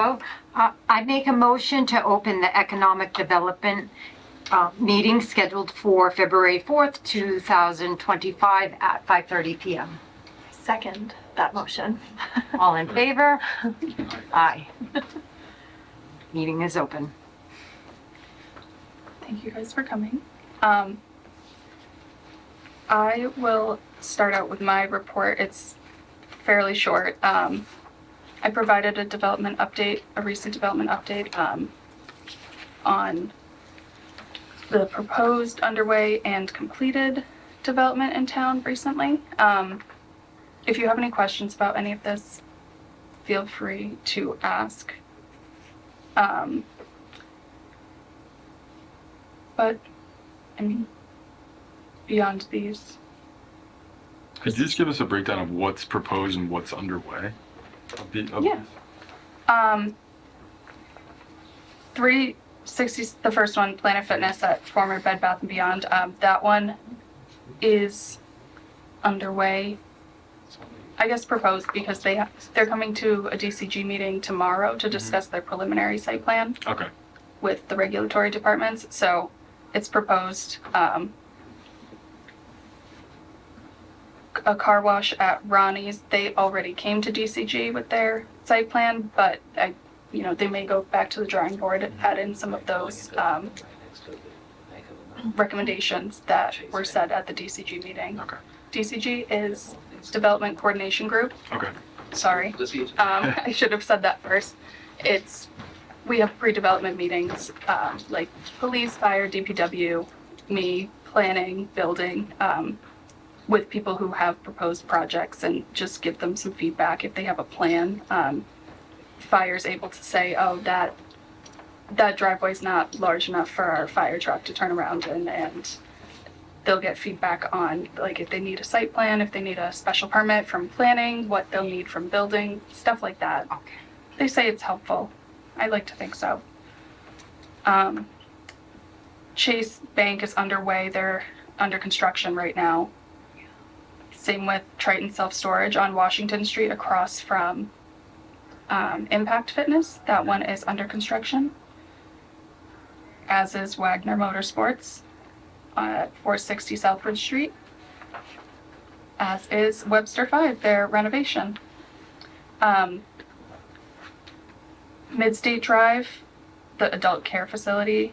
Hello. I make a motion to open the economic development meeting scheduled for February 4th, 2025 at 5:30 p.m. Second that motion. All in favor? Aye. Meeting is open. Thank you guys for coming. I will start out with my report. It's fairly short. I provided a development update, a recent development update on the proposed, underway, and completed development in town recently. If you have any questions about any of this, feel free to ask. But, I mean, beyond these. Could you just give us a breakdown of what's proposed and what's underway? Yeah. 360, the first one, Planet Fitness at former Bed Bath & Beyond. That one is underway. I guess proposed because they're coming to a DCG meeting tomorrow to discuss their preliminary site plan. Okay. With the regulatory departments. So it's proposed. A car wash at Ronnie's, they already came to DCG with their site plan, but they may go back to the drawing board, add in some of those recommendations that were said at the DCG meeting. Okay. DCG is Development Coordination Group. Okay. Sorry. I should have said that first. We have pre-development meetings, like police, fire, DPW, me, planning, building, with people who have proposed projects and just give them some feedback if they have a plan. Fire's able to say, oh, that driveway's not large enough for our fire truck to turn around in, and they'll get feedback on like if they need a site plan, if they need a special permit from planning, what they'll need from building, stuff like that. Okay. They say it's helpful. I like to think so. Chase Bank is underway. They're under construction right now. Same with Triton Self-Storage on Washington Street across from Impact Fitness. That one is under construction. As is Wagner Motorsports at 460 Southwood Street. As is Webster 5, their renovation. Midstate Drive, the adult care facility,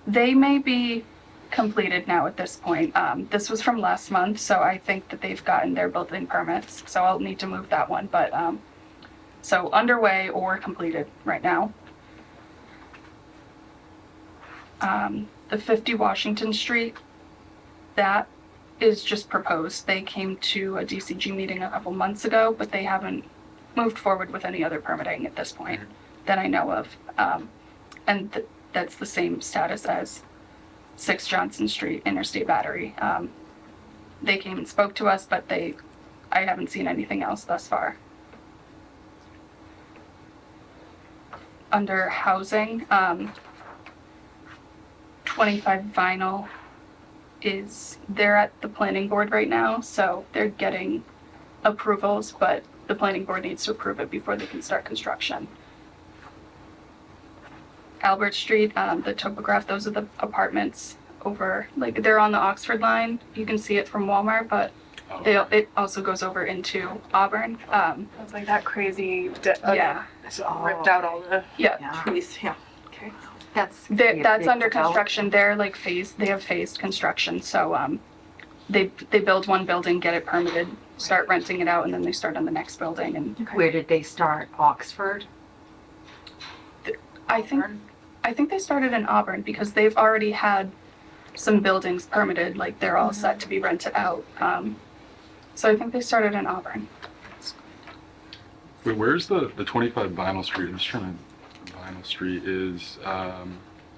they may be completed now at this point. This was from last month, so I think that they've gotten their building permits, so I'll need to move that one, but so underway or completed right now. The 50 Washington Street, that is just proposed. They came to a DCG meeting a couple months ago, but they haven't moved forward with any other permitting at this point that I know of. And that's the same status as 6 Johnson Street, Interstate Battery. They came and spoke to us, but I haven't seen anything else thus far. Under housing, 25 Vinyl they're at the planning board right now, so they're getting approvals, but the planning board needs to approve it before they can start construction. Albert Street, the topograph, those are the apartments over, like they're on the Oxford line. You can see it from Walmart, but it also goes over into Auburn. It's like that crazy. Yeah. It's all ripped out all the Yeah. trees. Yeah. Okay. That's under construction. They're like they have phased construction. So they build one building, get it permitted, start renting it out, and then they start on the next building. And Where did they start? Oxford? I think they started in Auburn because they've already had some buildings permitted, like they're all set to be rented out. So I think they started in Auburn. Wait, where's the 25 Vinyl Street? I'm just trying to. Vinyl Street is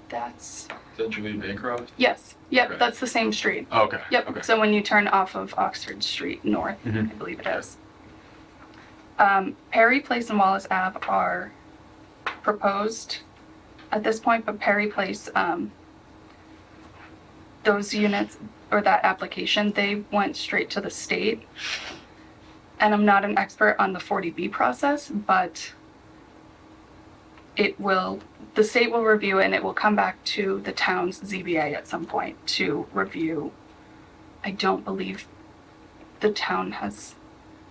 That's that Julian Bancroft? yes. Yep, Okay. that's the same street. Oh, okay. Yep. Okay. So when you turn off of Oxford Street North, I believe it is. Perry Place and Wallace Ave are proposed at this point, but Perry Place, those units or that application, they went straight to the state. And I'm not an expert on the 40B process, but the state will review it and it will come back to the town's ZBA at some point to review. I don't believe the town has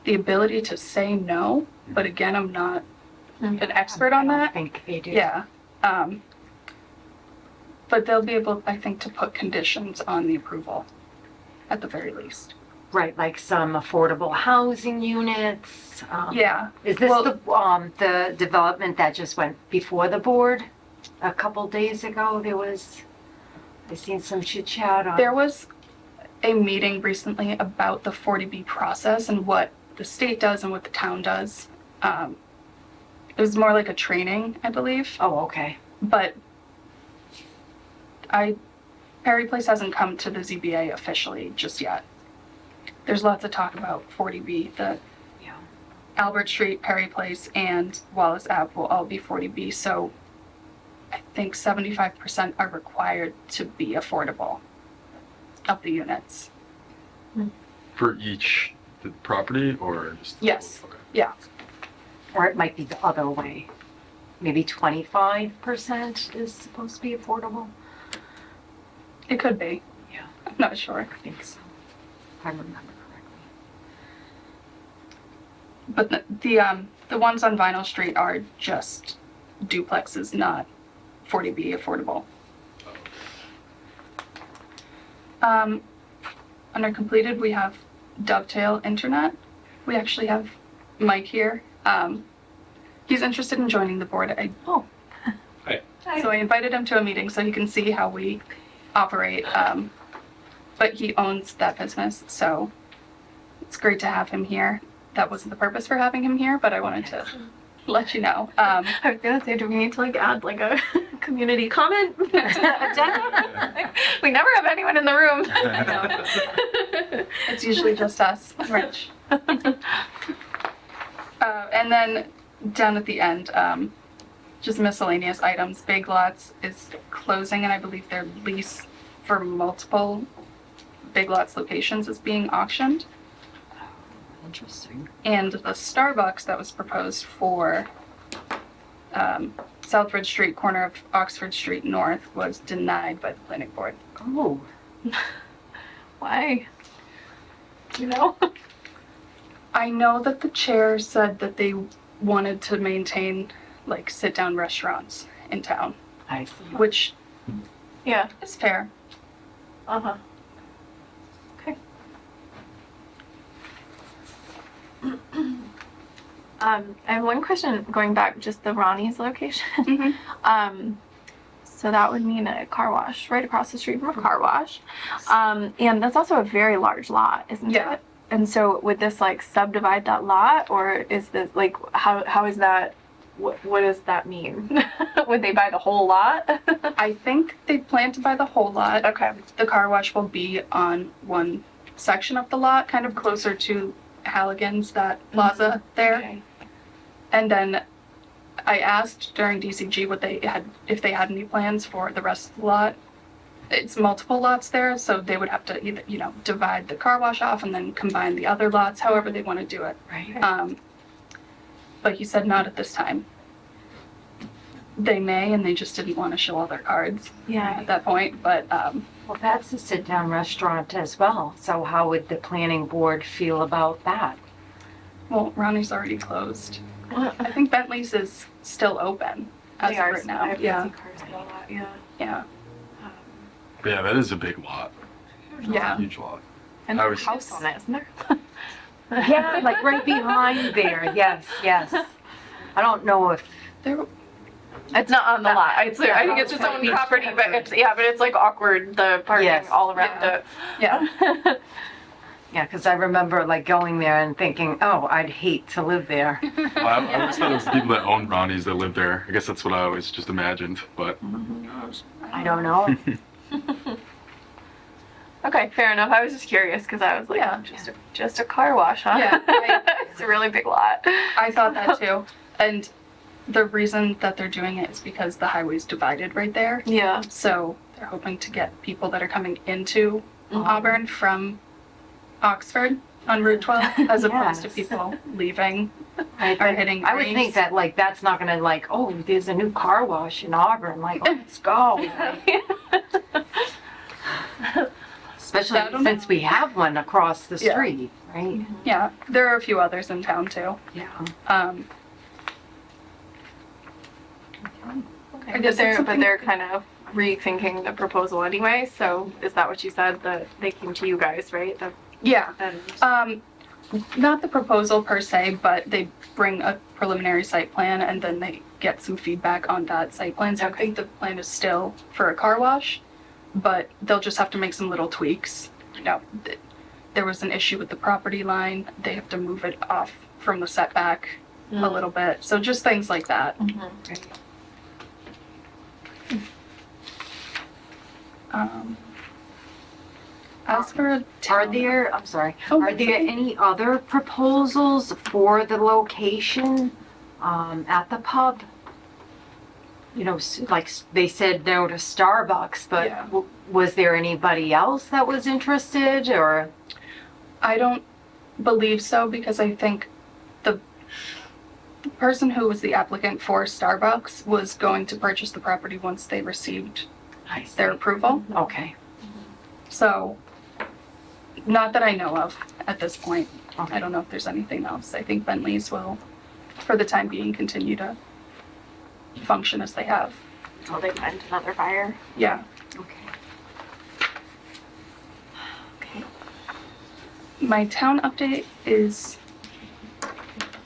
the ability to say no, but again, I'm not an expert on I don't that. think they do. Yeah. But they'll be able, I think, to put conditions on the approval at the very least. Right, like some affordable housing units. Yeah. Is this Well- the development that just went before the board? A couple days ago, I seen some chit chat on. There was a meeting recently about the 40B process and what the state does and what the town does. It was more like a training, I believe, Oh, okay. but Perry Place hasn't come to the ZBA officially just yet. There's lots of talk about 40B, the Yeah. Albert Street, Perry Place, and Wallace Ave will all be 40B, so I think 75% are required to be affordable of the units. For each property or just? Yes. Okay. Yeah. Or it might be the other way. Maybe 25% is supposed to be affordable? It could be. Yeah. I'm not sure. I think so, if I remember correctly. But the ones on Vinyl Street are just duplexes, not 40B affordable. Under completed, we have Dovetail Internet. We actually have Mike here. He's interested in joining the board. So I invited him to a meeting so he can see how we operate. But he owns that business, so it's great to have him here. That wasn't the purpose for having him here, but I wanted to let you know. I was gonna say, do we need to like add like a community comment agenda? We never have anyone in the room. It's usually just us. Rich. And then down at the end, just miscellaneous items. Big Lots is closing, and I believe their lease for multiple Big Lots locations is being auctioned. Interesting. And the Starbucks that was proposed for Southbridge Street, corner of Oxford Street North, was denied by the planning board. Oh, Why? You know? I know that the chair said that they wanted to maintain like sit-down restaurants in town, I see. which Yeah. is fair. Uh-huh. Okay. I have one question going back, just the Ronnie's location. Mhm. So that would mean a car wash right across the street from a car wash. And that's also a very large lot, isn't Yeah. it? And so would this like subdivide that lot, or is this like, how is that, what does that mean? Would they buy the whole lot? I think they plan to buy the whole lot. Okay. The car wash will be on one section of the lot, kind of closer to Halligan's, that plaza there. Okay. And then I asked during DCG if they had any plans for the rest of the lot. It's multiple lots there, so they would have to either, divide the car wash off and then combine the other lots, however they want to do it. Right. But he said not at this time. They may, and they just didn't want to show all their cards Yeah. at that point, but Well, that's a sit-down restaurant as well. So how would the planning board feel about that? well, Ronnie's already closed. I think Bentley's is still open as of right now. Yeah, cars a lot, yeah. yeah, But yeah, that is a big lot. yeah. Huge lot. And I there's was- a house on it, isn't there? Yeah, like right behind there. Yes, yes. I don't know if, There, It's not on the lot. I think it's its own property, but it's like awkward, the parking Yes. all around Yeah. it. yeah. yeah, because I remember like going there and thinking, oh, I'd hate to live there. Well, I always thought it was the people that own Ronnie's that live there. I guess that's what I always just imagined, but I don't know. Okay, fair enough. I was just curious because I was like, Yeah. just a car wash, huh? Yeah, It's a really big lot. I thought that too. And the reason that they're doing it is because the highway's divided right there. Yeah. So they're hoping to get people that are coming into Oh. Auburn from Oxford on Route 12 as opposed to Yes. people leaving. I Are hitting I would greens. think that like that's not gonna like, oh, there's a new car wash in Auburn, like, oh, let's go. Like, especially I don't since we have one across the Yeah. street, right? Yeah, there are a few others in town too. Yeah. Okay. I guess But it's something- they're kind of rethinking the proposal anyway. So is that what you said? That they came to you guys, right? Yeah, And not the proposal per se, but they bring a preliminary site plan and then they get some feedback on that site plan. So I think the plan is still for a car wash, but they'll just have to make some little tweaks. You know, there was an issue with the property line. They have to move it off from the setback a little bit. So just things like that. As for a Are town- there, I'm sorry, Oh, are there okay. any other proposals for the location at the pub? You know, like they said no to Starbucks, but Yeah. was there anybody else that was interested or? I don't believe so because I think the person who was the applicant for Starbucks was going to purchase the property once they received I see. their approval. Okay. So, not that I know of at this point. Okay. I don't know if there's anything else. I think Bentley's will, for the time being, continue to function as they have. until they find another buyer. Yeah. Okay. Okay. My town update is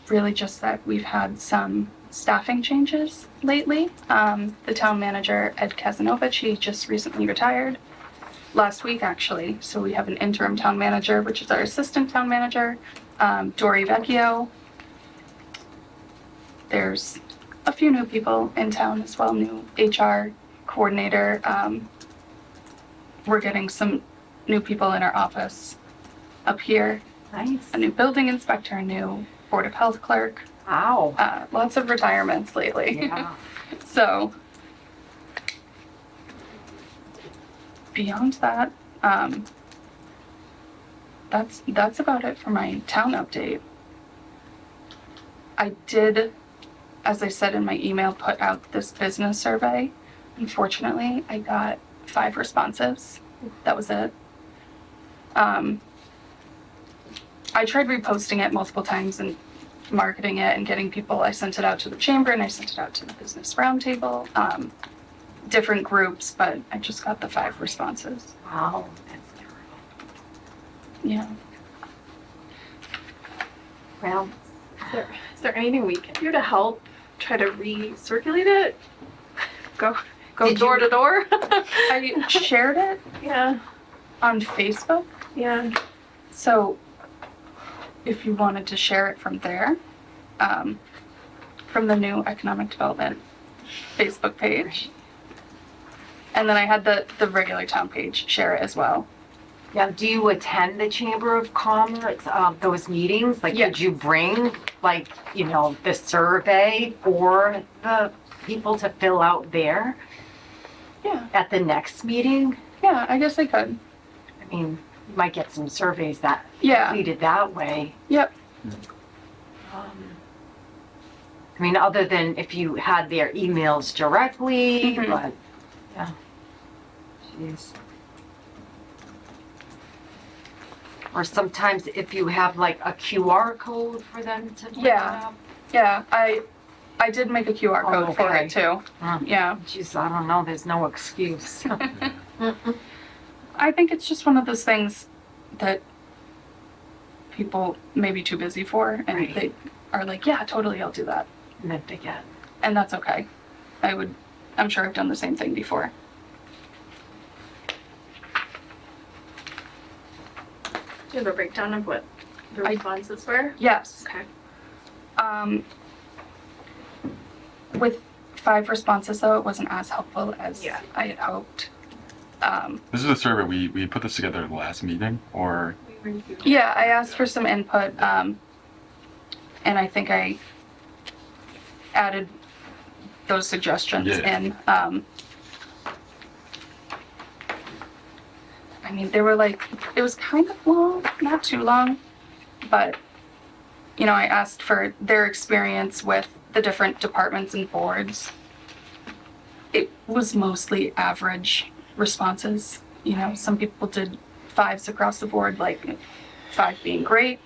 really just that we've had some staffing changes lately. The town manager, Ed Kazanovich, he just recently retired last week, actually. So we have an interim town manager, which is our assistant town manager, Dory Vecchio. There's a few new people in town as well, new HR coordinator. We're getting some new people in our office up here, Nice. a new building inspector, a new Board of Health clerk, Wow. lots of retirements lately. Yeah. So, beyond that, that's about it for my town update. I did, as I said in my email, put out this business survey. Unfortunately, I got 5 responses. That was it. I tried reposting it multiple times and marketing it and getting people. I sent it out to the chamber and I sent it out to the business roundtable, different groups, but I just got the 5 responses. Wow. That's terrible. Yeah. Well, Is there anything we can do to help try to recirculate it? Go Did door you- to door? I shared it Yeah. on Facebook, Yeah. so if you wanted to share it from there, from the new economic development Facebook page. And then I had the regular town page share it as well. now, do you attend the Chamber of Commerce, those meetings? Like, Yes. could you bring, like, you know, the survey for the people to fill out there Yeah, at the next meeting? yeah, I guess I could. I mean, you might get some surveys that Yeah, completed that way. yep. I mean, other than if you had their emails directly, Mhm. but, yeah. Jeez. Or sometimes if you have like a QR code for them to look Yeah. it up. Yeah, I did make a QR code Oh, for okay. it too. Huh. Yeah. Jeez, I don't know, there's no excuse. I think it's just one of those things that people may be too busy for and Right. they are like, yeah, totally, I'll do that. And then forget. And that's okay. I'm sure I've done the same thing before. Do you have a breakdown of what the I- responses were? Yes. Okay. With 5 responses though, it wasn't as helpful as Yeah. I had hoped. This is a survey, we put this together at the last meeting, or, Yeah, I asked for some input, and I think I added those suggestions Yeah. in. I mean, they were like, it was kind of long, not too long. but, you know, I asked for their experience with the different departments and boards. It was mostly average responses. You know, some people did 5s across the board, like 5 being great.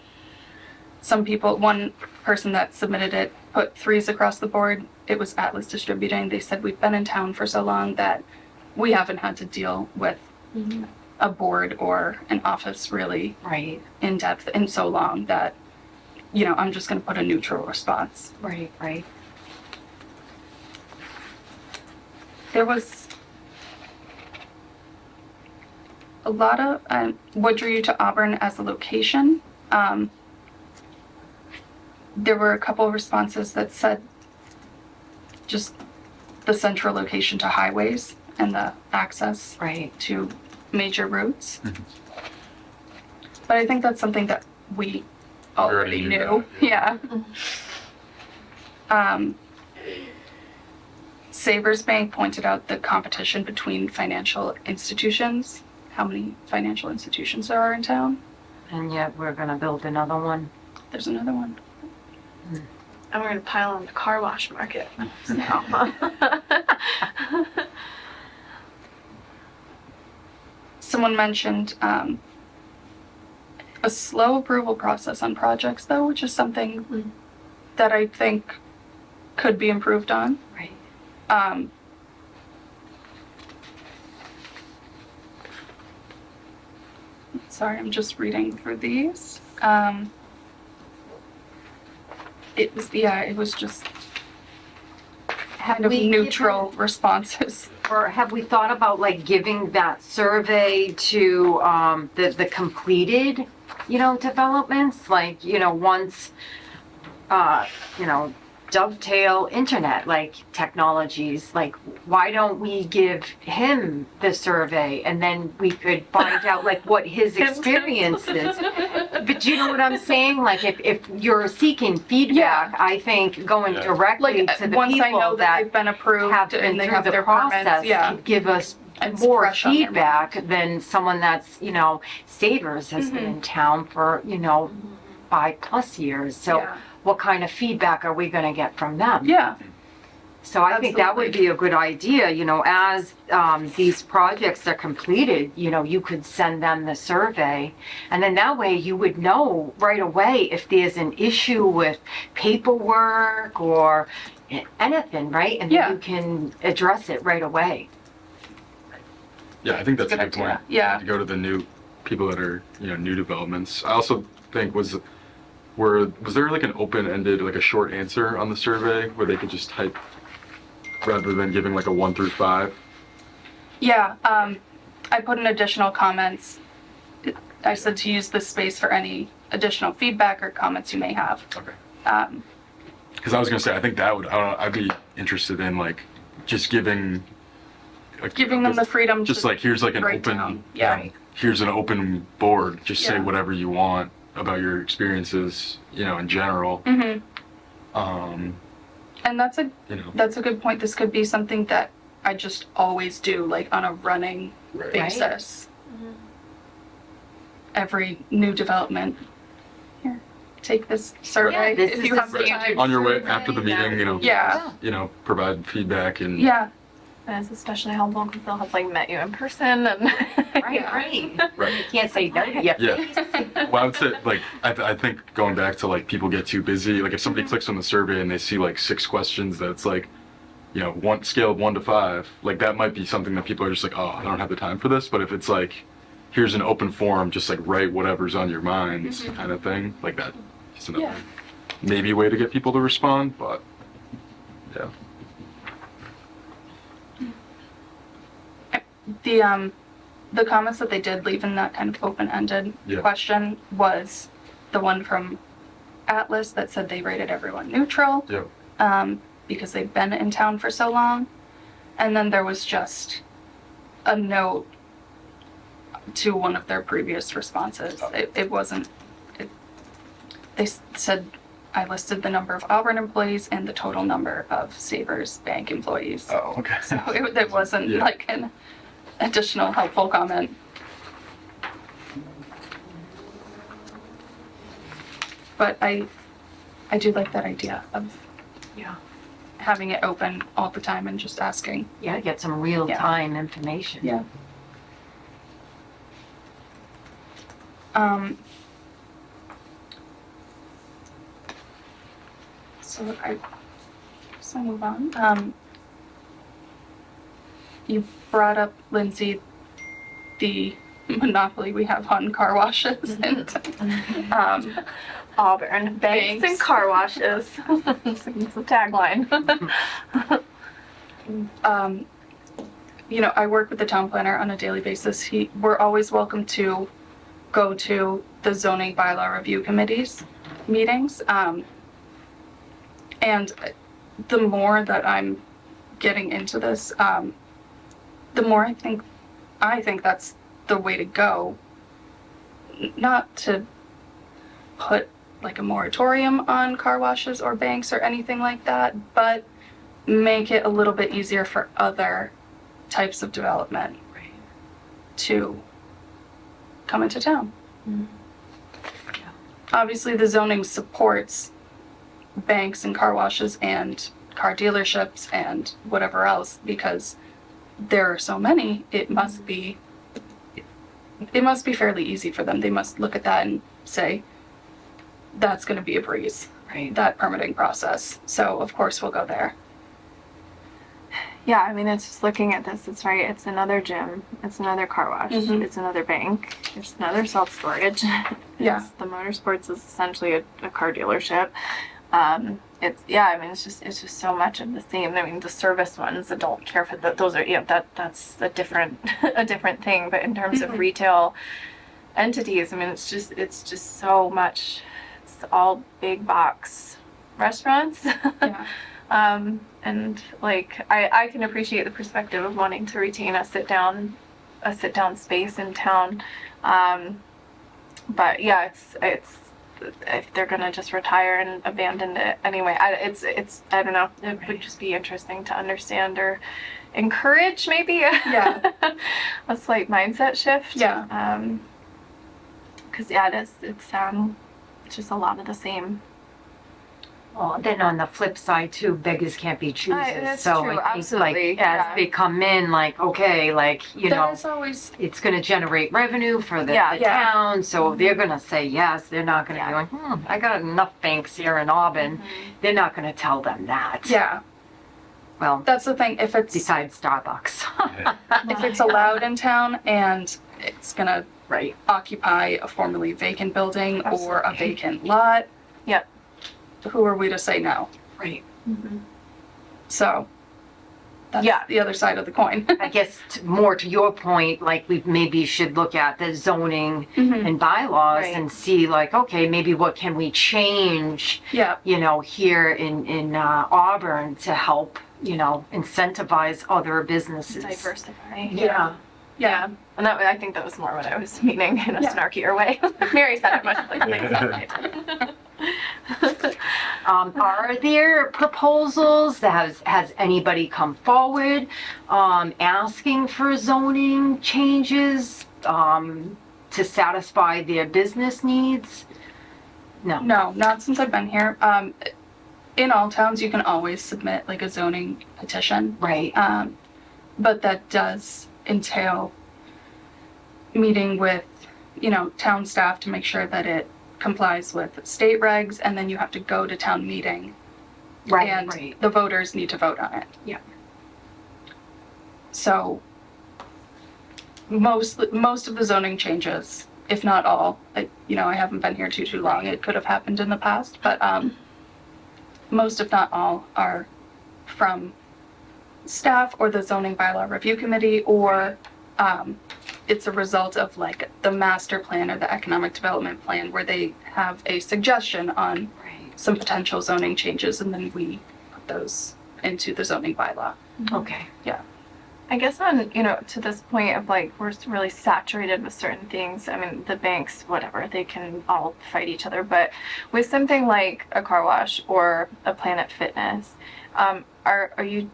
Some people, one person that submitted it put 3s across the board. It was Atlas Distributing. They said, we've been in town for so long that we haven't had to deal with a board or an office really Right, in depth in so long that, you know, I'm just going to put a neutral response. right, right. There was a lot of, what drew you to Auburn as a location? There were a couple of responses that said just the central location to highways and the access Right. to major routes. But I think that's something that we already knew knew. that, Yeah. Savers Bank pointed out the competition between financial institutions, how many financial institutions there are in town. And yet we're gonna build another one. There's another one. And we're gonna pile on the car wash market. So. Someone mentioned a slow approval process on projects, though, which is something that I think could be improved on. Right. Sorry, I'm just reading through these. It was just kind of we neutral responses. Or have we thought about like giving that survey to the completed, you know, developments? Like, you know, once, you know, Dovetail Internet, like technologies, like why don't we give him the survey and then we could find out like what his experience is? But you know what I'm saying? Like if you're seeking feedback, I think going Yeah. directly Like to the once I know people that that they've been approved have been and they through have the their permits, process yeah. could give us It's more fresh on their feedback than someone that's, you know, Savers has been in town for, you know, 5+ years. So Yeah. what kind of feedback are we gonna get from them? Yeah. So I think that would be a good idea, you know, as these projects are completed, you know, you could send them the survey. And then that way you would know right away if there's an issue with paperwork or anything, right? And Yeah. then you can address it right away. Yeah, I think that's a Good good point. idea. Yeah. To go to the new people that are, you know, new developments. I also think was there like an open-ended, like a short answer on the survey where they could just type rather than giving like a 1 through 5? Yeah, I put in additional comments. I said to use this space for any additional feedback or comments you may have. Okay. Because I was gonna say, I think that would, I'd be interested in like just giving. Giving them the freedom Just to like, here's like an write open, down. Yeah. Right. here's an open board, just say Yeah. whatever you want about your experiences, you know, in general. Mhm. And You know. that's a good point. This could be something that I just always do, like on a running Right. basis. Every new development. Here, take this survey this if is you a have the standard time. On your way survey after the that meeting, you know. Yeah. You know, provide feedback and. Yeah. And it's especially helpful because they'll have like met you in person and Right. Right. You can't say no to your Yeah. face. Well, I would say, like, I think going back to, like, people get too busy. Like, if somebody clicks on the survey and they see, like, 6 questions that's, like, you know, one scale of 1 to 5, like, that might be something that people are just like, oh, I don't have the time for this. But if it's, like, here's an open forum, just, like, write whatever's on your mind kind of thing, like, that is another Yeah. maybe way to get people to respond, but, yeah. The comments that they did leave in that kind of open-ended Yeah. question was the one from Atlas that said they rated everyone neutral. Yeah. Because they've been in town for so long. And then there was just a note to one of their previous responses. It wasn't, they said, I listed the number of Auburn employees and the total number of Savers Bank employees. Oh, okay. So it wasn't Yeah. like an additional helpful comment. But I do like that idea of Yeah. having it open all the time and just asking. Yeah, get some real-time information. Yeah. So I'll move on. You brought up, Lindsay, the monopoly we have on car washes and Auburn, banks and car washes. It's a tagline. I work with the town planner on a daily basis. We're always welcome to go to the zoning bylaw review committees meetings. And the more that I'm getting into this, the more I think that's the way to go. Not to put like a moratorium on car washes or banks or anything like that, but make it a little bit easier for other types of development to come into town. Obviously, the zoning supports banks and car washes and car dealerships and whatever else because there are so many. It must be fairly easy for them. They must look at that and say, that's going to be a breeze, Right. that permitting process. So of course we'll go there. Yeah, I mean, it's just looking at this, it's right, it's another gym, it's another car wash, Mhm. it's another bank, it's another self-storage. Yeah. The motorsports is essentially a car dealership. It's just so much of the same. I mean, the service ones, I don't care for those are, that's a different, a different thing. But in terms of Mhm. retail entities, I mean, it's just so much, it's all big box restaurants. Yeah. And like I can appreciate the perspective of wanting to retain a sit down space in town. But yeah, it's if they're gonna just retire and abandon it anyway, it's I don't know. It would just be interesting to understand or encourage maybe Yeah. a slight mindset shift. Yeah. Because it's just a lot of the same. Well, then on the flip side too, beggars can't be choosers. That's So true, I think absolutely, like yeah. as they come in, like, okay, like, you That know, is always, it's gonna generate revenue for the Yeah. Yeah. town, so they're gonna say yes. They're not gonna be Yeah. like, I got enough banks here in Auburn. They're not gonna tell them that. yeah, Well, that's the thing. If it's besides Starbucks. if it's allowed in town and it's gonna Right. occupy a formerly vacant building or a Absolutely. vacant lot, Yep. who are we to say no? Right. So that's Yeah. the other side of the coin. I guess more to your point, like we maybe should look at the zoning Mhm. and bylaws Right. and see like, okay, maybe what can we change, Yeah, you know, here in Auburn to help, you know, incentivize other businesses. Diversify. Yeah. yeah, And I think that was more what I was meaning in a Yeah. snarkier way. Mary said it much like Are there proposals? Has anybody come forward asking for zoning changes to satisfy their business needs? No. no, not since I've been here. In all towns, you can always submit like a zoning petition. Right. But that does entail meeting with, town staff to make sure that it complies with state regs, and then you have to go to town meeting, Right. and Right. the voters need to vote on it. Yeah. So most of the zoning changes, if not all, I haven't been here too long. It could have happened in the past, but most, if not all, are from staff or the zoning bylaw review committee, or it's a result of like the master plan or the economic development plan where they have a suggestion on Right. some potential zoning changes, and then we put those into the zoning bylaw. Okay. I guess on, to this point of like, we're really saturated with certain things. I mean, the banks, whatever, they can all fight each other. But with something like a car wash or a Planet Fitness, are you,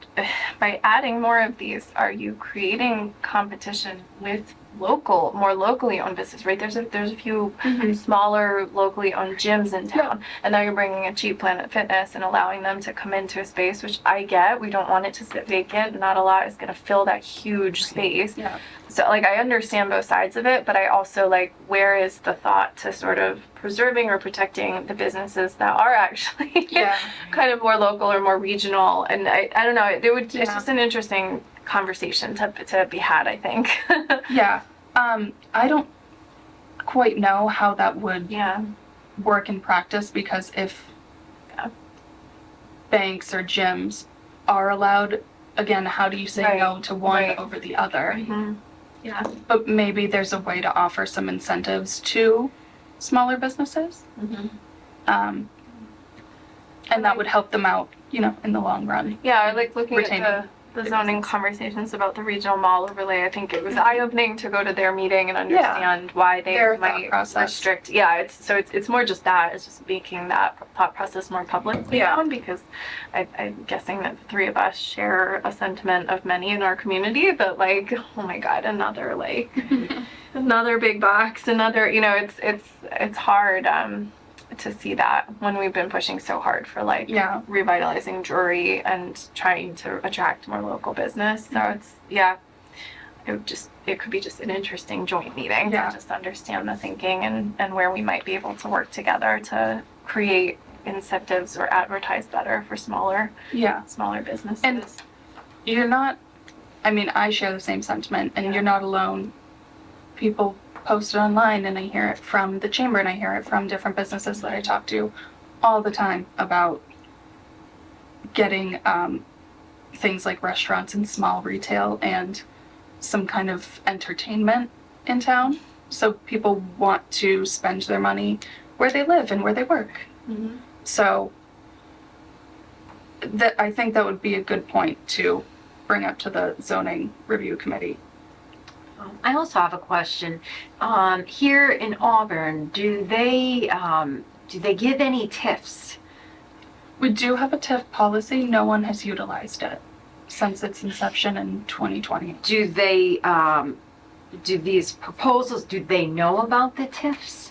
by adding more of these, are you creating competition with more locally owned business, right? There's a few Mhm. smaller locally owned gyms in town, and now you're bringing a cheap Planet Fitness and allowing them to come into a space, which I get. We don't want it to sit vacant. Not a lot is going to fill that huge space. Yeah. So like I understand both sides of it, but I also like, where is the thought to sort of preserving or protecting the businesses that are actually Yeah. kind of more local or more regional? And I don't know, it's Yeah. just an interesting conversation to be had, I think. Yeah. I don't quite know how that would Yeah. work in practice, because if Yeah. banks or gyms are allowed, again, how do you say Right. no to one Right. over the other? Mhm. Yeah. But maybe there's a way to offer some incentives to smaller businesses. Mhm. And that would help them out, in the long run. Yeah, I like looking Retaining at the zoning conversations about the regional mall overlay. I think it was eye-opening to go to their meeting and understand why they Their thought might process. restrict. Yeah, it's more just that. It's just making that thought process more publicly Yeah. known, because I'm guessing that the three of us share a sentiment of many in our community that like, oh my God, another another big box, another, it's hard to see that when we've been pushing so hard for like Yeah. revitalizing Drury and trying to attract more local business. So it could be just an interesting joint meeting Yeah. to just understand the thinking and where we might be able to work together to create incentives or advertise better for smaller Yeah. businesses. And you're not, I share the same sentiment, and Yeah. you're not alone. People post it online, and I hear it from the chamber, and I hear it from different businesses that I talk to all the time about getting things like restaurants and small retail and some kind of entertainment in town. So people want to spend their money where they live and where they work. Mhm. So I think that would be a good point to bring up to the zoning review committee. I also have a question. Here in Auburn, do they give any TIFs? We do have a TIF policy. No one has utilized it since its inception in 2020. Do they, do these proposals, do they know about the TIFs?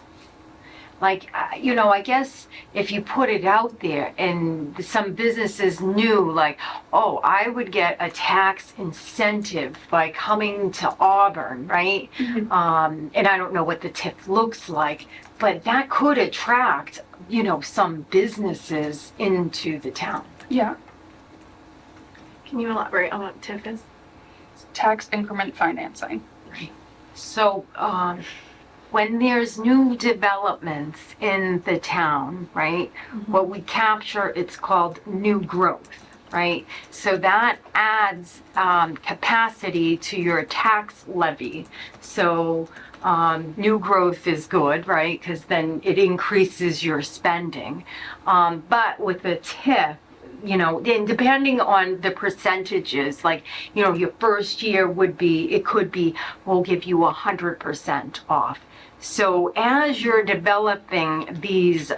Like, I guess if you put it out there and some businesses knew, like, oh, I would get a tax incentive by coming to Auburn, right? And I don't know what the TIF looks like, but that could attract, some businesses into the town. Yeah. Can you elaborate on what TIF is? Tax increment financing. So, when there's new developments in the town, right, what we capture, it's called new growth, right? So that adds capacity to your tax levy. So new growth is good, right? Because then it increases your spending. But with the TIF, and depending on the percentages, like, your first year could be, we'll give you 100% off. So as you're developing these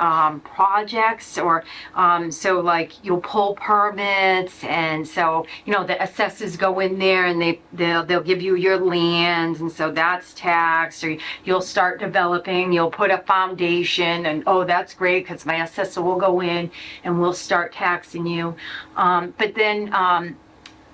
projects, or so like you'll pull permits, and so the assessors go in there and they'll give you your land, and so that's taxed. Or you'll start developing, you'll put a foundation, and oh, that's great because my assessor will go in and we'll start taxing you. But then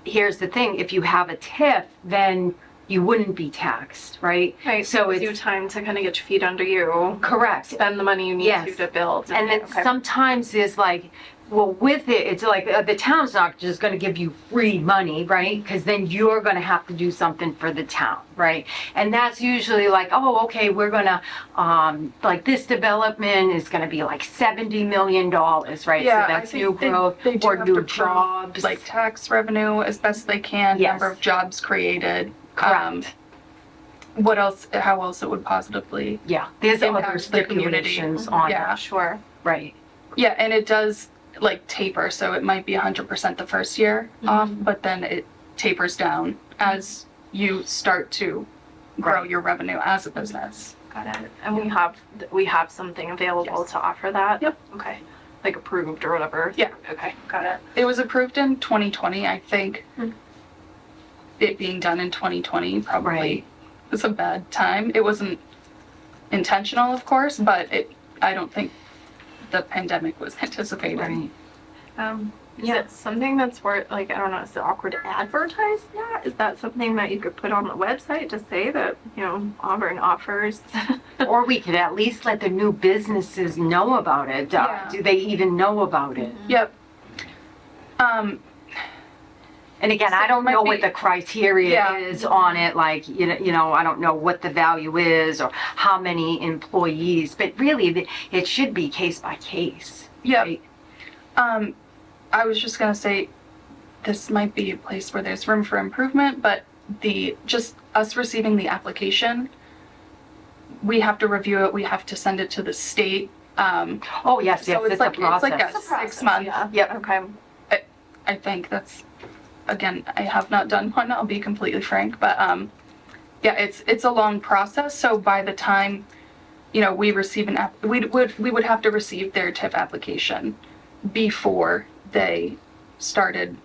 here's the thing: if you have a TIF, then you wouldn't be taxed, right? Right. So it's you time to kind of get your feet under you. Correct. Spend the money you need Yes. to build. And then sometimes there's like, well, with it, it's like the town's not just going to give you free money, right? Because then you're going to have to do something for the town, right? And that's usually like, oh, okay, we're going to, like this development is going to be like $70 million, right? Yeah, so that's I new think growth they do or have new to prove, jobs. like tax revenue as best they can, Yes. number of jobs created. Correct. What else? How else it would positively? Yeah, there's other impacts the community. stipulations on Yeah. it, Sure. right? Yeah, and it does like taper, so it might be 100% the first year off, but then it tapers down as you start to grow Right. your revenue as a business. Got it. And we have something available Yes. to offer that? Yep. Okay. Like approved or whatever? Yeah. Okay, got it. It was approved in 2020, I think. Hmm. It being done in 2020 probably Right. was a bad time. It wasn't intentional, of course, but I don't think the pandemic was anticipated. Right. Is Yeah. it something that's worth, like, I don't know, is it awkward to advertise that? Is that something that you could put on the website to say that, you know, Auburn offers? Or we could at least let the new businesses know about it. Yeah. Do they even know about it? Yep. And again, So I it don't might know be- what the criteria Yeah. is on it, like, you know, I don't know what the value is or how many employees, but really, it should be case by case. Yep. right? I was just gonna say, this might be a place where there's room for improvement, but just us receiving the application, we have to review it, we have to send it to the state. Oh, yes, yes, So it's it's a like, it's like process. a 6-month, Yeah. Yep. Okay. I think that's, again, I have not done one, I'll be completely frank, but, yeah, it's a long process, so by the time, you know, we receive we would have to receive their TIF application before they started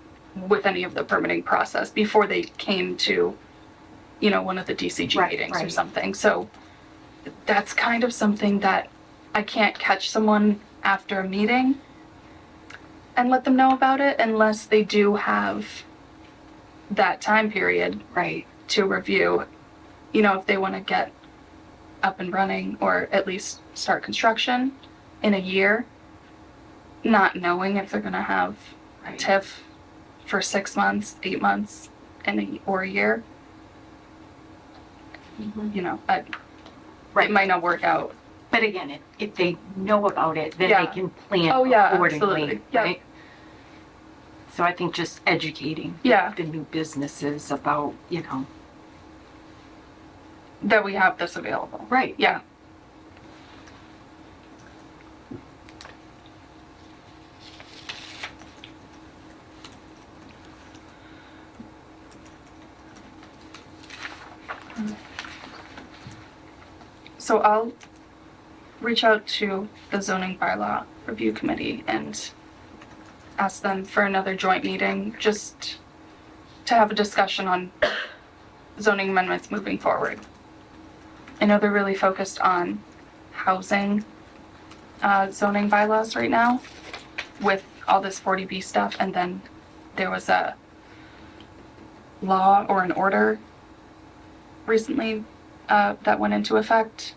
with any of the permitting process, before they came to, you know, one of the DCG Right, meetings or right. something. So that's kind of something that I can't catch someone after a meeting and let them know about it unless they do have that time period Right. to review, you know, if they want to get up and running or at least start construction in a year, not knowing if they're going to have Right. TIF for 6 months, 8 months, or a year. You know, Right. it might not work out. But again, if they know about it, then Yeah. they can plan Oh, yeah, accordingly, absolutely. Yeah. right? So I think just educating Yeah. the new businesses about, you know. That we have this available. Right. Yeah. So I'll reach out to the zoning bylaw review committee and ask them for another joint meeting, just to have a discussion on zoning amendments moving forward. I know they're really focused on housing zoning bylaws right now with all this 40B stuff, and then there was a law or an order recently that went into effect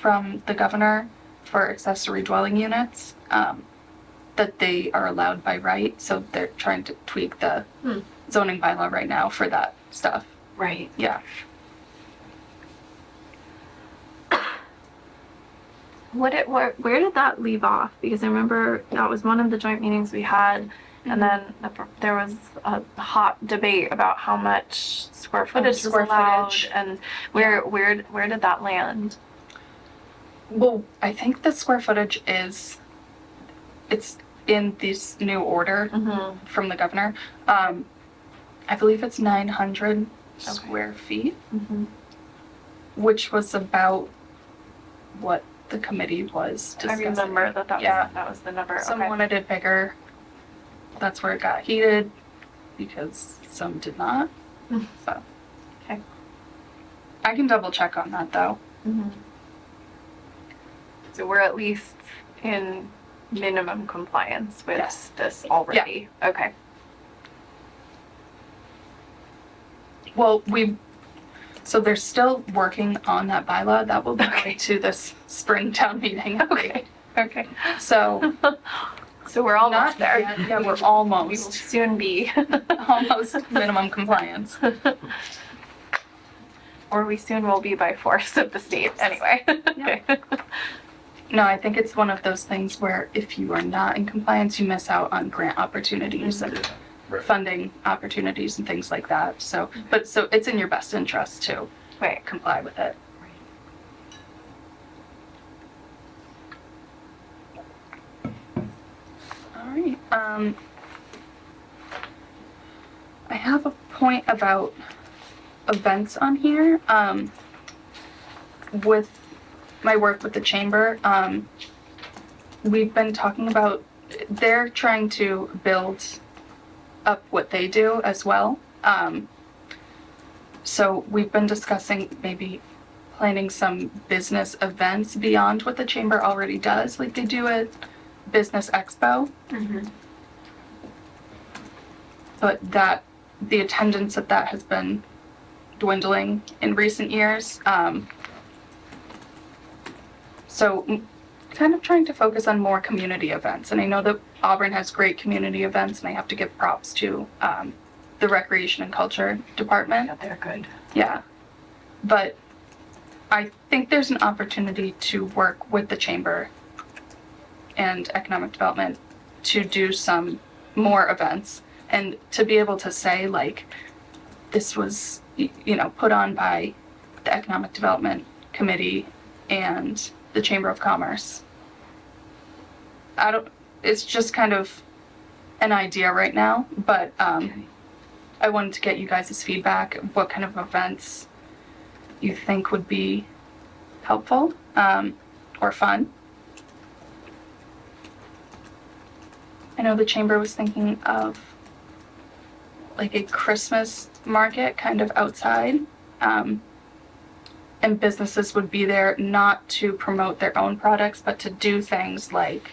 from the governor for accessory dwelling units, that they are allowed by right, so they're trying to tweak the zoning bylaw right now for that stuff. Right. Yeah. Where did that leave off? Because I remember that was one of the joint meetings we had, and then there was a hot debate about how much square footage was square allowed, footage. and where did that land? Well, I think the square footage it's in this new order Mm-hmm. from the governor. I believe it's 900 square feet, Mm-hmm. which was about what the committee was I discussing. remember that Yeah. that was the number. Some Okay. wanted it bigger. That's where it got heated because some did not. So. Okay. I can double check on that though. Mhm. So we're at least in minimum compliance with Yes. this already. Okay. Well, so they're still working on that bylaw. That will be going to this spring town meeting. Okay. Okay. So So we're almost not there. yet. Yeah, we're We will almost soon be. almost minimum compliance. Or we soon will be by force of the state anyway. Okay. No, I think it's one of those things where if you are not in compliance, you miss out on grant opportunities and Right. funding opportunities and things like that. So it's in your best interest to Right. comply with it. All right. I have a point about events on here. With my work with the chamber, we've been talking about they're trying to build up what they do as well. So we've been discussing maybe planning some business events beyond what the chamber already does. Like they do a business expo, but that the attendance at that has been dwindling in recent years. So kind of trying to focus on more community events. And I know that Auburn has great community events, and I have to give props to the Recreation and Culture Department. Yeah, they're good. Yeah. But I think there's an opportunity to work with the chamber and economic development to do some more events and to be able to say like this was put on by the economic development committee and the chamber of commerce. It's just kind of an idea right now, but I wanted to get you guys' feedback. What kind of events you think would be helpful or fun? I know the chamber was thinking of like a Christmas market kind of outside. And businesses would be there not to promote their own products, but to do things like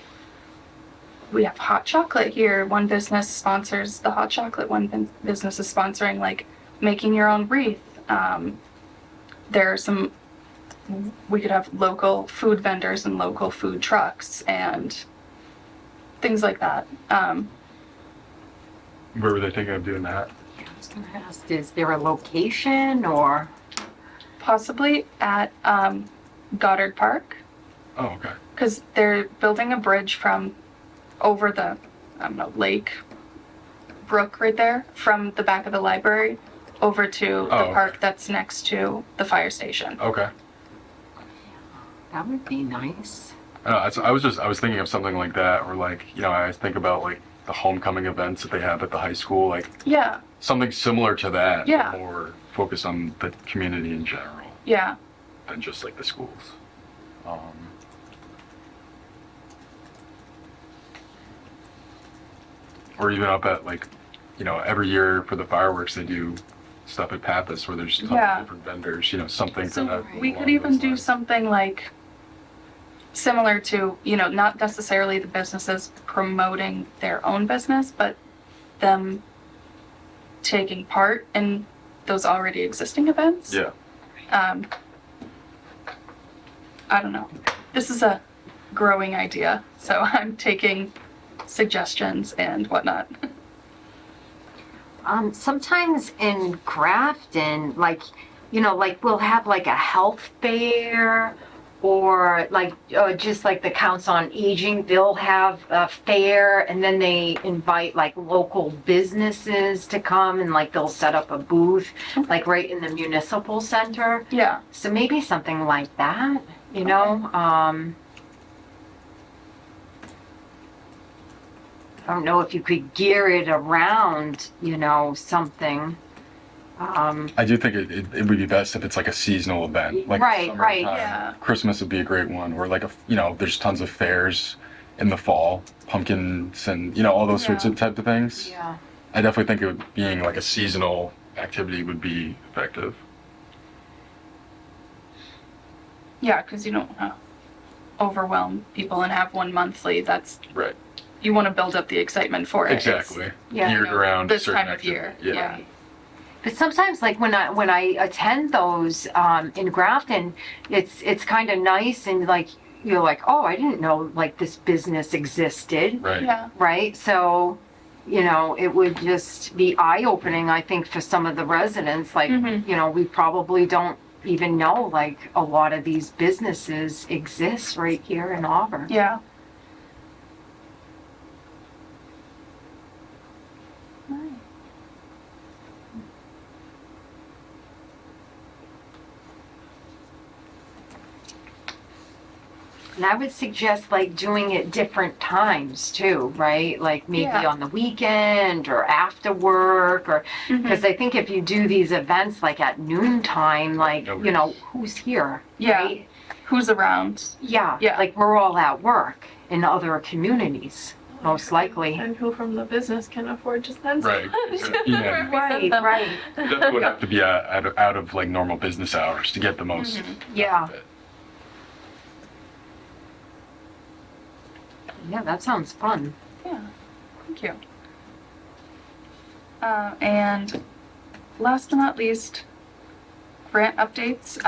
we have hot chocolate here. One business sponsors the hot chocolate. One business is sponsoring like making your own wreath. There are some, we could have local food vendors and local food trucks and things like that. Where were they thinking of doing that? I was gonna ask, is there a location or? Possibly at Goddard Park, Oh, okay. because they're building a bridge from over the, lake, brook right there, from the back of the library over to the Oh, park okay. that's next to the fire station. Okay. That would be nice. I was thinking of something like that, or like, I think about like the homecoming events that they have at the high school, like Yeah, something similar to that, Yeah. but more focused on the community in general yeah, than just like the schools. Or even up at like, every year for the fireworks, they do stuff at Pappas where there's tons Yeah. of different vendors, something so kind of. we could even do something like similar to, not necessarily the businesses promoting their own business, but them taking part in those already existing events. Yeah. I don't know. This is a growing idea, so I'm taking suggestions and whatnot. Sometimes in Grafton, like we'll have like a health fair or like just like the Council on Aging, they'll have a fair and then they invite like local businesses to come and like they'll set up a booth like right in the municipal center. Yeah, So maybe something like that, I don't know if you could gear it around, something. I do think it would be best if it's like a seasonal event, like Right, summertime. right. Yeah. Christmas would be a great one, or like there's tons of fairs in the fall, pumpkins and all those sorts Yeah. of type of things. Yeah. I definitely think being like a seasonal activity would be effective. yeah, because you don't want to overwhelm people and have one monthly. That's, Right. you want to build up the excitement for it. Exactly. Yeah. Year round. This certain time of year. activity. Yeah. But sometimes, like when I attend those in Grafton, it's kind of nice and like you're like, oh, I didn't know like this business existed, Right. Yeah. right? So, it would just be eye-opening, I think, for some of the residents. Like, Mhm. we probably don't even know like a lot of these businesses exist right here in Auburn. Yeah. And I would suggest like doing it different times too, right? Like maybe Yeah. on the weekend or after work or, because I think if you do these events like at noontime, like, Nobody- who's here? Yeah. Right? Who's around? Yeah. Yeah. Like we're all at work in other communities. most likely. And who from the business can afford to spend so Right. much? Yeah. Right, right. That would have to be out of like normal business hours to get the most. Yeah. of it. Yeah, that sounds fun. Yeah, thank you. And last but not least, grant updates.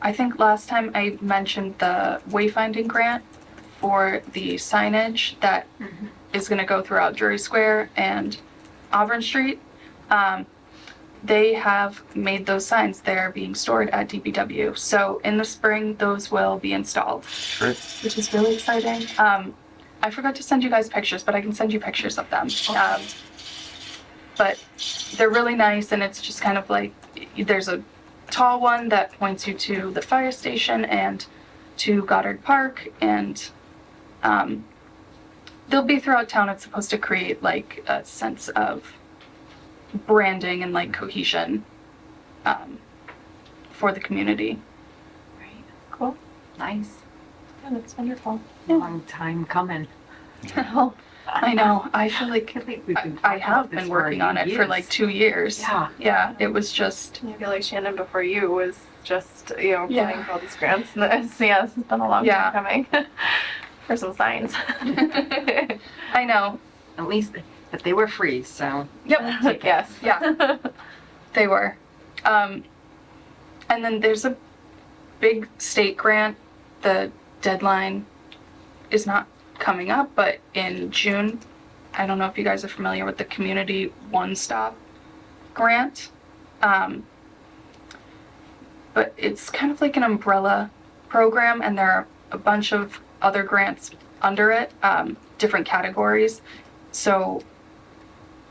I think last time I mentioned the wayfinding grant for the signage that is going to go throughout Drury Square and Auburn Street. They have made those signs. They're being stored at DPW. So in the spring, those will be installed, Great. which is really exciting. I forgot to send you guys pictures, but I can send you pictures of them. But they're really nice, and it's just kind of like there's a tall one that points you to the fire station and to Goddard Park, and they'll be throughout town. It's supposed to create like a sense of branding and like cohesion for the community. Right. Cool. Nice. Yeah, that's wonderful. Long time coming. Well, I know. I feel like I think we've been I talking have about this been for working on it for years. like 2 years. Yeah. Yeah, it was just I feel like Shannon before you was just, Yeah. applying for all these grants. And this has been a long Yeah. time coming for some signs. I know. At least, but they were free, so. Yep. Yes. Yeah. They were. And then there's a big state grant. The deadline is not coming up, but in June, I don't know if you guys are familiar with the Community One Stop grant. But it's kind of like an umbrella program, and there are a bunch of other grants under it, different categories. So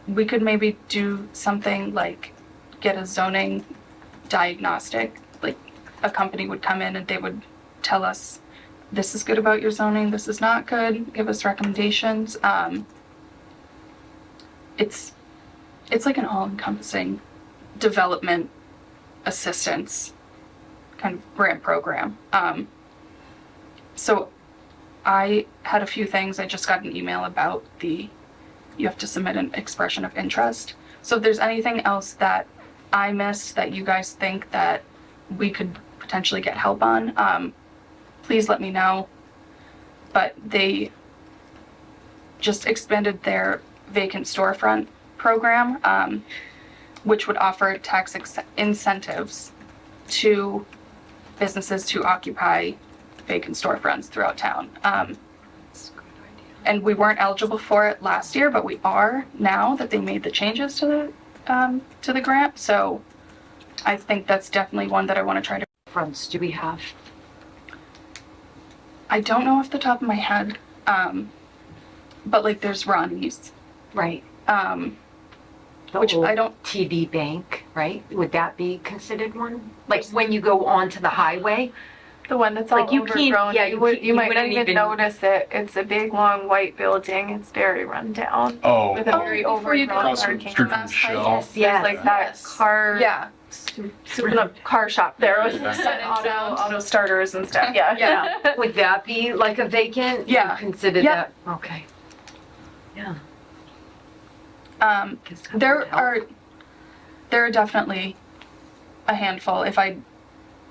we could maybe do something like get a zoning diagnostic. Like a company would come in and they would tell us, this is good about your zoning, this is not good, give us recommendations. It's like an all-encompassing development assistance kind of grant program. So I had a few things. I just got an email about you have to submit an expression of interest. So if there's anything else that I missed that you guys think that we could potentially get help on, please let me know. But they just expanded their vacant storefront program, which would offer tax incentives to businesses to occupy vacant storefronts throughout town. And we weren't eligible for it last year, but we are now that they made the changes to the grant. So I think that's definitely one that I want to try to. Fronts do we have? I don't know off the top of my head, but like there's Ronnie's, Right. The which old I don't. TD Bank, right? Would that be considered one? Like when you go onto the highway? The one that's Like, all you can't- overgrown. yeah, you you might not wouldn't even even- notice it. It's a big, long, white building. It's very run down. Oh, With a Oh, very before you overgrown go across the parking street lot. from Shell. Yes, There's yes. like that Yes. car, Yeah. super up car shop there with Yeah. auto starters and stuff. Yeah. Yeah. Would that be like a vacant? Yeah. You consider Yeah. that? Okay. Yeah. Guess that There would help. are definitely a handful. If I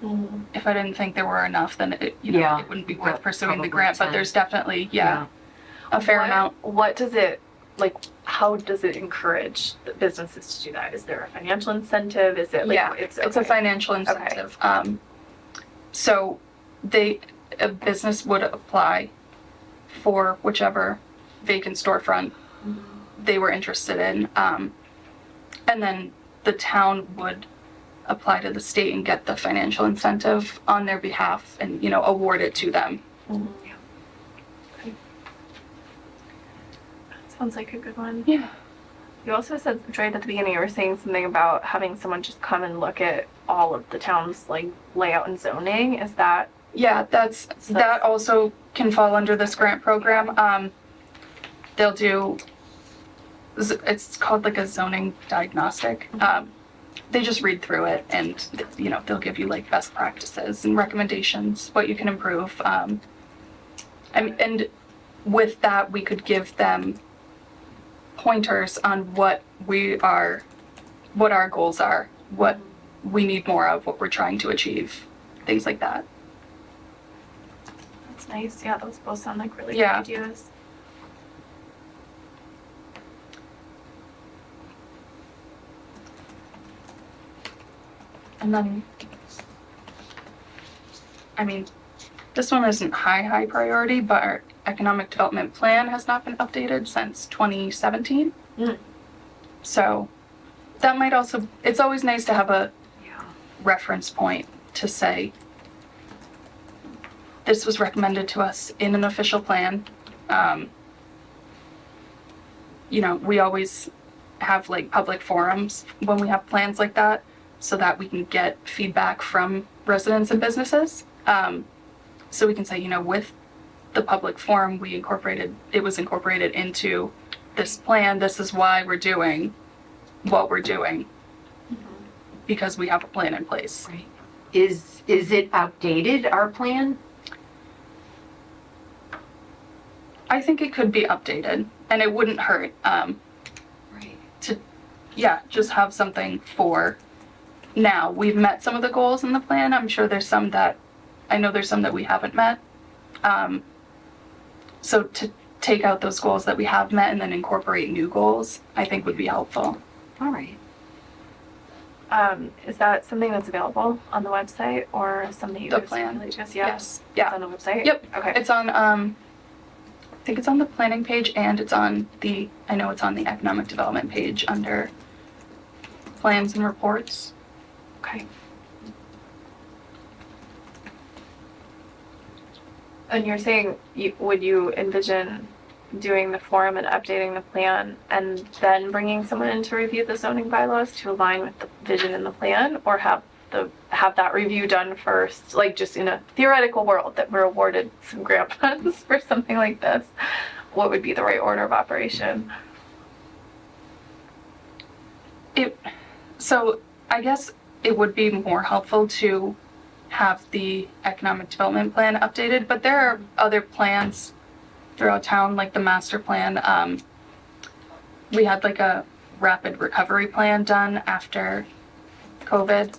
Mhm. didn't think there were enough, then it Yeah. it wouldn't be Yeah, worth pursuing the probably grant. But 10. there's definitely a fair amount. What does it, like, how does it encourage the businesses to do that? Is there a financial incentive? Is it like, Yeah, it's a okay. financial incentive. So a business would apply for whichever vacant storefront they were interested in, and then the town would apply to the state and get the financial incentive on their behalf and award it to them. Mhm. Okay. Sounds like a good one. Yeah. You also said, right at the beginning, you were saying something about having someone just come and look at all of the town's like layout and zoning. Is that Yeah, that also can fall under this grant program. They'll do, it's called like a zoning diagnostic. They just read through it and, they'll give you like best practices and recommendations, what you can improve. And with that, we could give them pointers on what our goals are, what we need more of, what we're trying to achieve, things like that. That's nice. Yeah, those both sound like really Yeah. good ideas. And then, I mean, this one isn't high priority, but our economic development plan has not been updated since 2017. Mm. So that might also, it's always nice to have a Yeah. reference point to say, this was recommended to us in an official plan. You know, we always have like public forums when we have plans like that so that we can get feedback from residents and businesses. So we can say, you know, with the public forum, it was incorporated into this plan. This is why we're doing what we're doing, because we have a plan in place. Right. Is it outdated, our plan? I think it could be updated, and it wouldn't hurt Right. to, yeah, just have something for now. We've met some of the goals in the plan. I'm sure there's some that, I know there's some that we haven't met. So to take out those goals that we have met and then incorporate new goals, I think would be helpful. All right. Is that something that's available on the website or something you The guys plan. relate to us? Yeah. Yes, It's yeah. on the website? Yep. Okay. It's on, I think it's on the planning page and it's on I know it's on the economic development page under plans and reports. Okay. And you're saying, would you envision doing the forum and updating the plan and then bringing someone in to review the zoning bylaws to align with the vision in the plan, or have that review done first, like just in a theoretical world that we're awarded some grant funds for something like this? What would be the right order of operation? So I guess it would be more helpful to have the economic development plan updated, but there are other plans throughout town, like the master plan. We had like a rapid recovery plan done after COVID.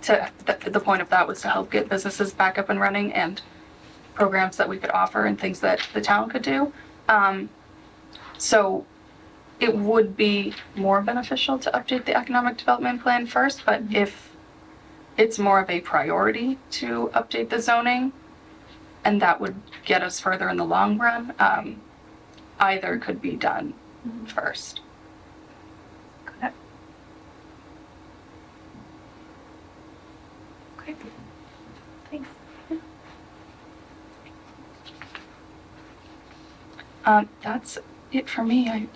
The point of that was to help get businesses back up and running and programs that we could offer and things that the town could do. So it would be more beneficial to update the economic development plan first, but if it's more of a priority to update the zoning, and that would get us further in the long run, either could be done first. Okay. Thanks. That's it for me. I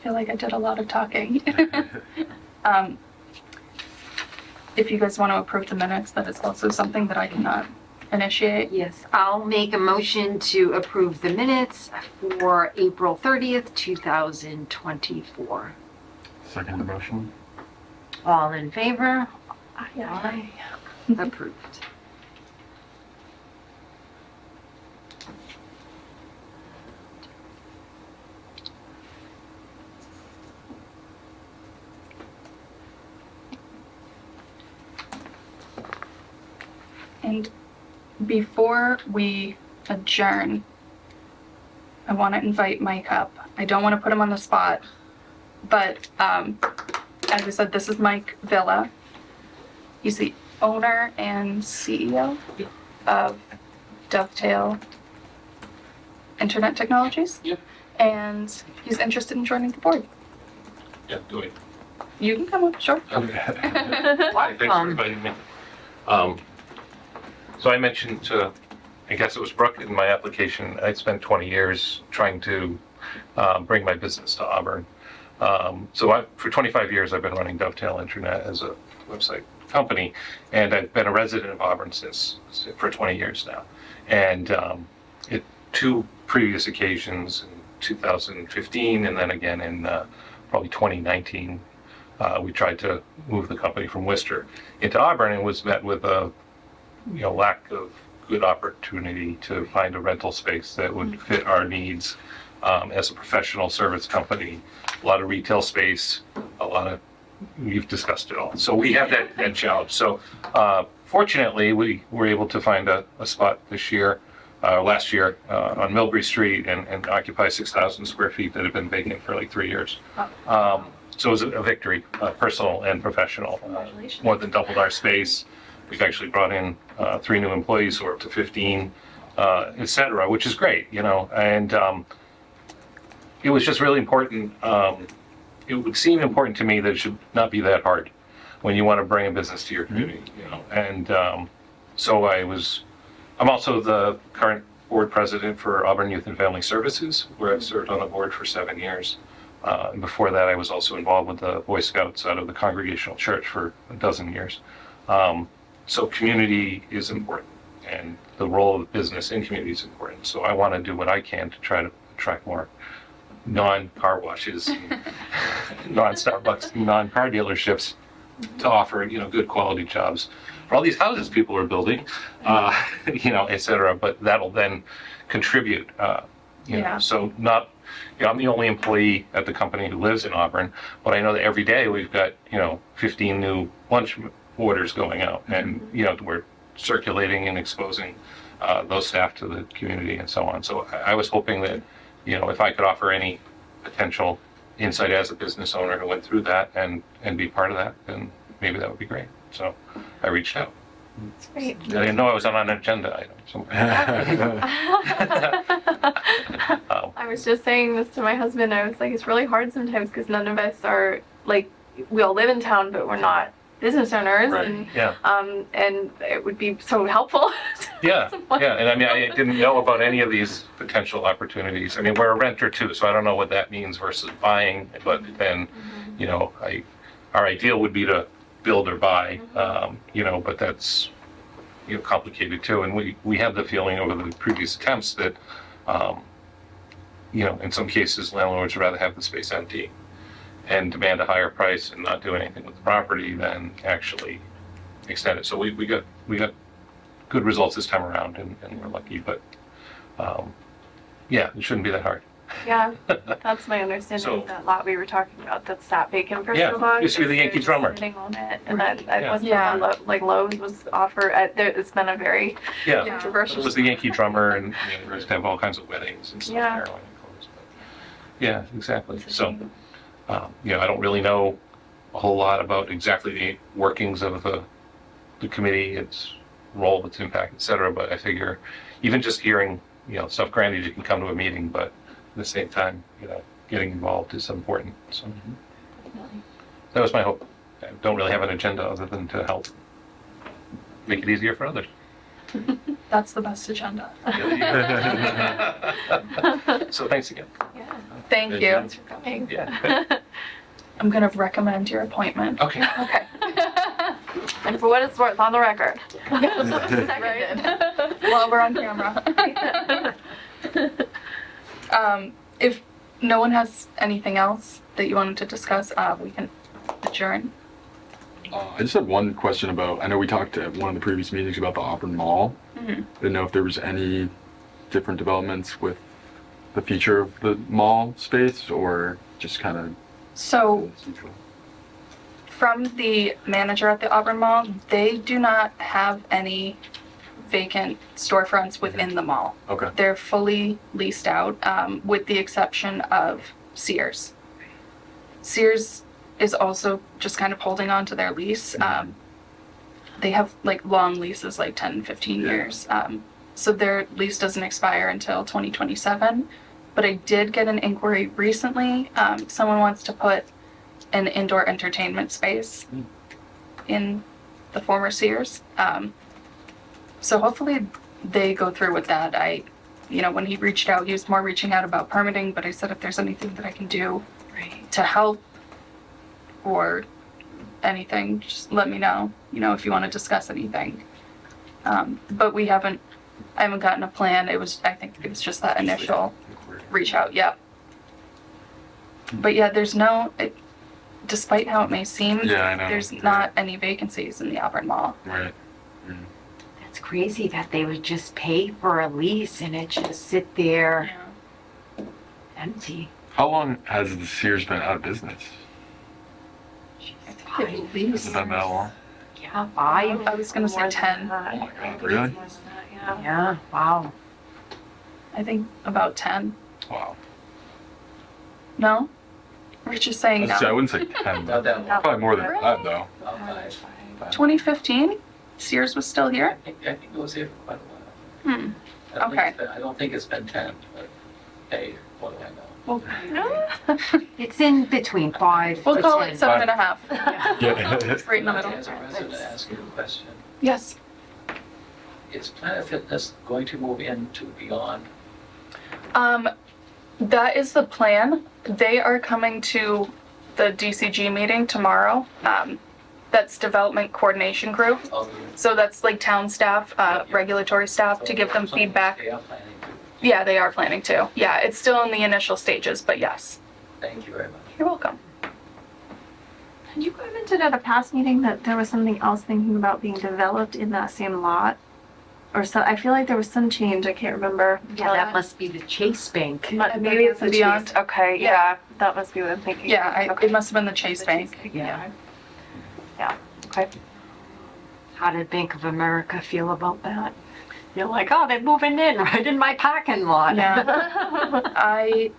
feel like I did a lot of talking. If you guys want to approve the minutes, that is also something that I cannot initiate. Yes, I'll make a motion to approve the minutes for April 30th, 2024. Second the motion. All in favor? Yeah. Approved. And before we adjourn, I want to invite Mike up. I don't want to put him on the spot, but as I said, this is Mike Villa. He's the owner and CEO of Dovetail Internet Technologies. Yep. And he's interested in joining the board. Yeah, do it. You can come up, sure. Hi, thanks for inviting me. So I mentioned to, I guess it was Brooke in my application, I spent 20 years trying to bring my business to Auburn. For 25 years, I've been running Dovetail Internet as a website company, and I've been a resident of Auburn for 20 years now. And at two previous occasions, in 2015 and then again in probably 2019, we tried to move the company from Worcester into Auburn and was met with a lack of good opportunity to find a rental space that would fit our needs as a professional service company. A lot of retail space, a lot of, you've discussed it all. So we have that challenge. So fortunately, we were able to find a spot this year, last year, on Millbury Street and occupy 6,000 square feet that had been vacant for like 3 years. So it was a victory, personal and professional. Congratulations. More than doubled our space. We've actually brought in 3 new employees, who are up to 15, et cetera, which is great, you know, and it was just really important. It would seem important to me that it should not be that hard when you want to bring a business to your community, you know, and so I'm also the current board president for Auburn Youth and Family Services, where I've served on the board for 7 years. And before that, I was also involved with the Boy Scouts out of the Congregational Church for a dozen years. So community is important, and the role of business in community is important. So I want to do what I can to try to attract more non-car washes, non-Starbucks, non-car dealerships to offer, you know, good quality jobs for all these houses people are building, you know, et cetera. But that'll then contribute, you know, so not, you know, I'm the only employee at the company who lives in Auburn, but I know that every day we've got, you know, 15 new lunch orders going out, and, you know, we're circulating and exposing those staff to the community and so on. So I was hoping that, you know, if I could offer any potential insight as a business owner who went through that and be part of that, then maybe that would be great. So I reached out. That's great. I didn't know I was on an agenda item. So, I was just saying this to my husband. I was like, it's really hard sometimes because none of us are like, we all live in town, but we're not business owners, Right. and yeah. and it would be so helpful. Yeah, yeah, and I mean, I didn't know about any of these potential opportunities. I mean, we're a renter too, so I don't know what that means versus buying, but then, you know, our ideal would be to build or buy, you know, but that's, you know, complicated too, and we have the feeling over the previous attempts that, you know, in some cases, landlords would rather have the space empty and demand a higher price and not do anything with the property than actually extend it. So we got good results this time around, and we're lucky, but yeah, it shouldn't be that hard. Yeah, that's my understanding. So- Of that lot we were talking about that sat vacant for Yeah, so long. used to be the is they're Yankee just drummer. Sitting on it, and that Yeah. wasn't Yeah. like Lowe's was offered. It's been a very Yeah, controversial. it was the Yankee drummer, and you know, we used to have all kinds of weddings and stuff. Yeah. There when it closed, but- yeah, exactly. So, you know, I don't really know a whole lot about exactly the workings of the committee, its role, its impact, et cetera, but I figure even just hearing, you know, stuff, granted you can come to a meeting, but at the same time, you know, getting involved is important. So that was my hope. I don't really have an agenda other than to help make it easier for others. That's the best agenda. So thanks again. Yeah. Thank Thank you. you. Thanks for coming. Yeah. I'm gonna recommend your appointment. Okay. Okay. And for what it's worth, on the record. Right. While we're on camera. If no one has anything else that you wanted to discuss, we can adjourn. I just had one question about, I know we talked at one of the previous meetings about the Auburn Mall. Mhm. I didn't know if there was any different developments with the future of the mall space, or just kind of. So from the manager at the Auburn Mall, they do not have any vacant storefronts within the mall. Okay. They're fully leased out, with the exception of Sears. Sears is also just kind of holding on to their lease. They have like long leases, like 10, 15 Yeah. years. So their lease doesn't expire until 2027. But I did get an inquiry recently. Someone wants to put an indoor entertainment space in the former Sears. So hopefully they go through with that. You know, when he reached out, he was more reaching out about permitting, but I said if there's anything that I can do to help or anything, just let me know, you know, if you want to discuss anything. But I haven't gotten a plan. I think it was just that initial reach out, yep. But yeah, despite how it may seem, Yeah, I know. there's not any vacancies in the Auburn Mall. Right. That's crazy that they would just pay for a lease and it just sit there empty. How long has the Sears been out of business? Has it been that long? Yeah, 5. I was gonna say 10. Oh my God, really? Yeah, wow. I think about 10. Wow. No? Rich is saying I no. wouldn't say 10, Not that long. probably more than 5 though. About 5. 2015? Sears was still here? I think it was here for quite a while. Hmm. I don't think Okay. it's been- I don't think it's been 10, but hey, what do I know? Well, It's in between 5 we'll to call 10. it 7.5. Yeah. Right in the middle. As a resident, ask you a question. Yes. Is Planet Fitness going to move into Beyond? That is the plan. They are coming to the DCG meeting tomorrow. That's Development Coordination Group. Oh, So that's like town staff, regulatory staff, to give them feedback. They are planning to. Yeah, they are planning to. Yeah, it's still in the initial stages, but yes. Thank you very much. You're welcome. Had you commented at a past meeting that there was something else thinking about being developed in that same lot? Or so, I feel like there was some change, I can't remember. Yeah, that must be the Chase Bank. Maybe it's the Beyond. Chase. Okay, Yeah. yeah, that must be what I'm thinking. Yeah, Okay. it must have been the Chase Bank. Yeah. Okay. How did Bank of America feel about that? You're like, oh, they're moving in right in my parking lot. Yeah. I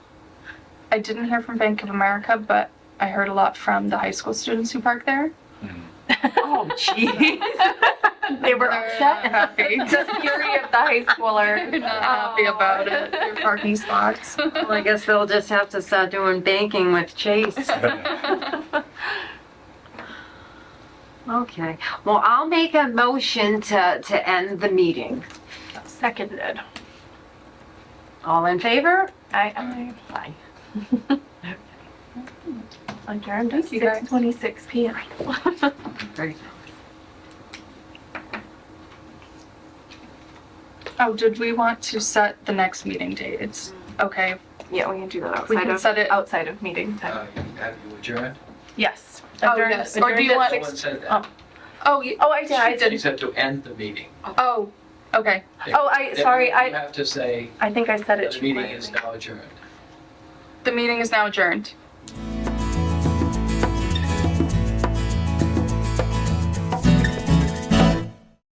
didn't hear from Bank of America, but I heard a lot from the high school students who park there. Oh, jeez. They were They're upset. not happy. The fury of the high schooler. They're not happy about it. Their parking spots. Well, I guess they'll just have to start doing banking with Chase. Okay, well, I'll make a motion to end the meeting. Seconded. All in favor? Aye. Aye. Adjourned at Thank you, guys. 6:26 p.m. Great. Oh, did we want to set the next meeting date? It's okay. Yeah, we can do that We outside can of, set it- outside of meeting time. Have you adjourned? Yes. Oh, Adjourned- yes. Or do you adjourned at want- No six- one said Oh. that. Oh, Oh, I did, I She did. You said to end the meeting. oh, okay. Oh, sorry, You have to say I think I said it the too meeting is quietly. now adjourned. The meeting is now adjourned.